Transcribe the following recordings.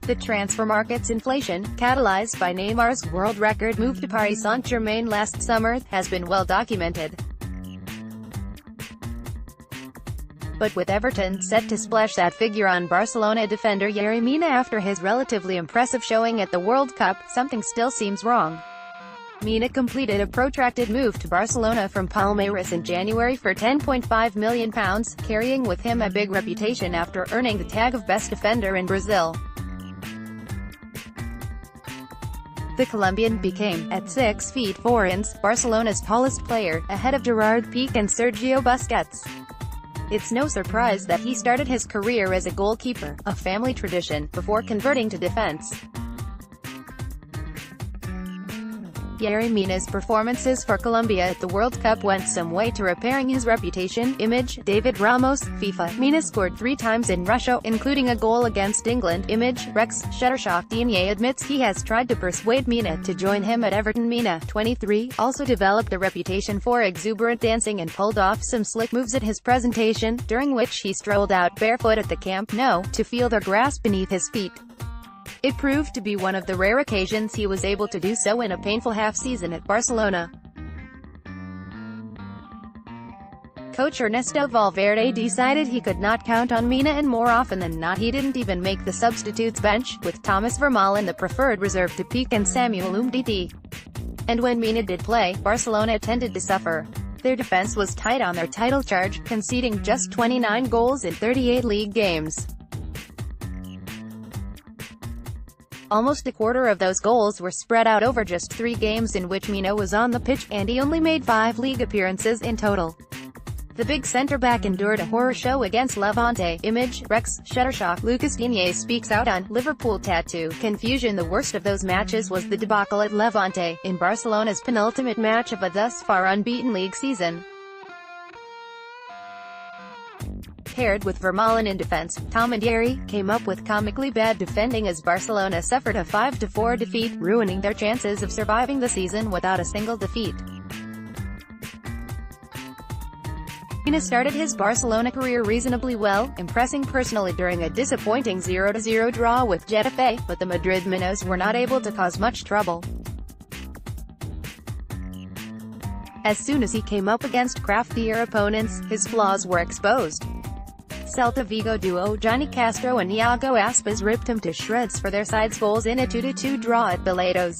The transfer market's inflation, catalyzed by Neymar's world record move to Paris Saint-Germain last summer, has been well documented. But with Everton set to splash that figure on Barcelona defender Yerry Mina after his relatively impressive showing at the World Cup, something still seems wrong. Mina completed a protracted move to Barcelona from Palmeiras in January for £10.5 million, carrying with him a big reputation after earning the tag of best defender in Brazil. The Colombian became, at 6 feet 4 inches, Barcelona's tallest player, ahead of Gerard Piqué and Sergio Busquets. It's no surprise that he started his career as a goalkeeper, a family tradition, before converting to defense. Yerry Mina's performances for Colombia at the World Cup went some way to repairing his reputation. Image, David Ramos, FIFA. Mina scored 3 times in Russia, including a goal against England. Image, Rex Shutterstock. Digne admits he has tried to persuade Mina to join him at Everton. Mina, 23, also developed a reputation for exuberant dancing and pulled off some slick moves at his presentation, during which he strolled out barefoot at the Camp Nou, to feel the grass beneath his feet. It proved to be one of the rare occasions he was able to do so in a painful half-season at Barcelona. Coach Ernesto Valverde decided he could not count on Mina, and more often than not he didn't even make the substitutes bench, with Thomas Vermaelen the preferred reserve to Piqué and Samuel Umtiti. And when Mina did play, Barcelona tended to suffer. Their defense was tight on their title charge, conceding just 29 goals in 38 league games. Almost a quarter of those goals were spread out over just 3 games in which Mina was on the pitch, and he only made 5 league appearances in total. The big centre-back endured a horror show against Levante. Image, Rex Shutterstock. Lucas Digne speaks out on Liverpool tattoo confusion. The worst of those matches was the debacle at Levante, in Barcelona's penultimate match of a thus far unbeaten league season. Paired with Vermaelen in defense, Tom and Yerry came up with comically bad defending as Barcelona suffered a 5-4 defeat, ruining their chances of surviving the season without a single defeat. Mina started his Barcelona career reasonably well, impressing personally during a disappointing 0-0 draw with Getafe, but the Madrid minnows were not able to cause much trouble. As soon as he came up against craftier opponents, his flaws were exposed. Celta Vigo duo Johnny Castro and Iago Aspas ripped him to shreds for their side's goals in a 2-2 draw at Balados.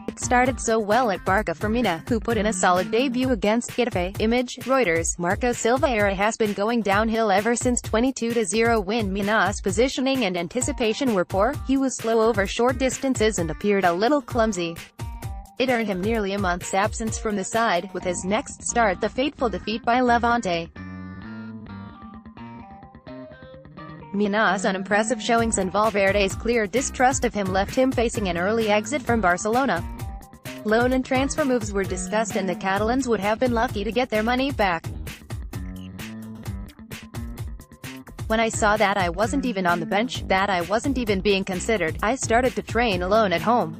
It started so well at Barca for Mina, who put in a solid debut against Getafe. Image, Reuters. Marco Silva era has been going downhill ever since 22-0 win. Mina's positioning and anticipation were poor, he was slow over short distances and appeared a little clumsy. It earned him nearly a month's absence from the side, with his next start the fateful defeat by Levante. Mina's unimpressive showings and Valverde's clear distrust of him left him facing an early exit from Barcelona. Loan and transfer moves were discussed, and the Catalans would have been lucky to get their money back. When I saw that I wasn't even on the bench, that I wasn't even being considered, I started to train alone at home.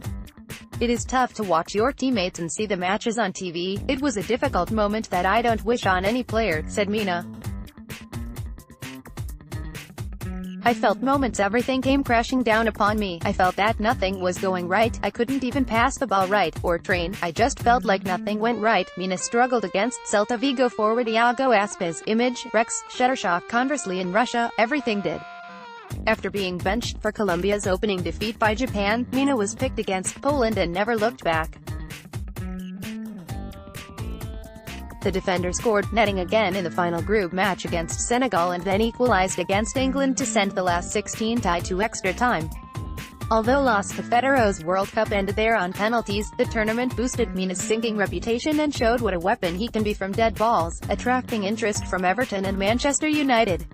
It is tough to watch your teammates and see the matches on TV. It was a difficult moment that I don't wish on any player, said Mina. I felt moments everything came crashing down upon me. I felt that nothing was going right. I couldn't even pass the ball right, or train. I just felt like nothing went right. Mina struggled against Celta Vigo forward Iago Aspas. Image, Rex Shutterstock. Conversely, in Russia, everything did. After being benched for Colombia's opening defeat by Japan, Mina was picked against Poland and never looked back. The defender scored, netting again in the final group match against Senegal, and then equalized against England to send the last 16 tie to extra time. Although lost to Federo's World Cup ended there on penalties, the tournament boosted Mina's sinking reputation and showed what a weapon he can be from dead balls, attracting interest from Everton and Manchester United.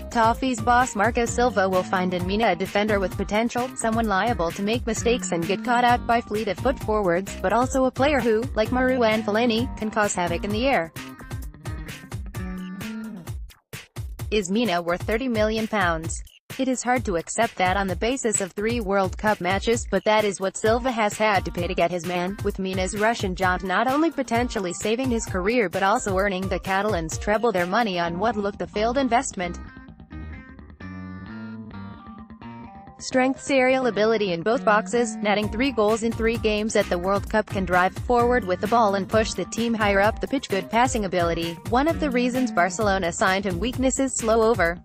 Toffee's boss Marco Silva will find in Mina a defender with potential, someone liable to make mistakes and get caught out by fleet-of-foot forwards, but also a player who, like Marouane Fellaini, can cause havoc in the air. Is Mina worth £30 million? It is hard to accept that on the basis of 3 World Cup matches, but that is what Silva has had to pay to get his man, with Mina's Russian jaunt not only potentially saving his career but also earning the Catalans treble their money on what looked a failed investment. Strength, aerial ability in both boxes, netting 3 goals in 3 games at the World Cup, can drive forward with the ball and push the team higher up the pitch. Good passing ability. One of the reasons Barcelona signed him. Weaknesses: slow over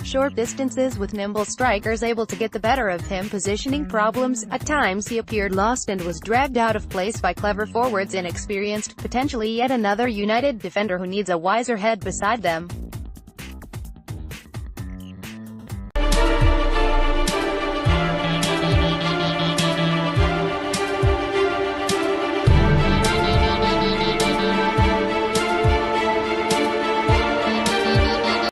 short distances with nimble strikers able to get the better of him. Positioning problems. At times he appeared lost and was dragged out of place by clever forwards. Inexperienced. Potentially yet another United defender who needs a wiser head beside them.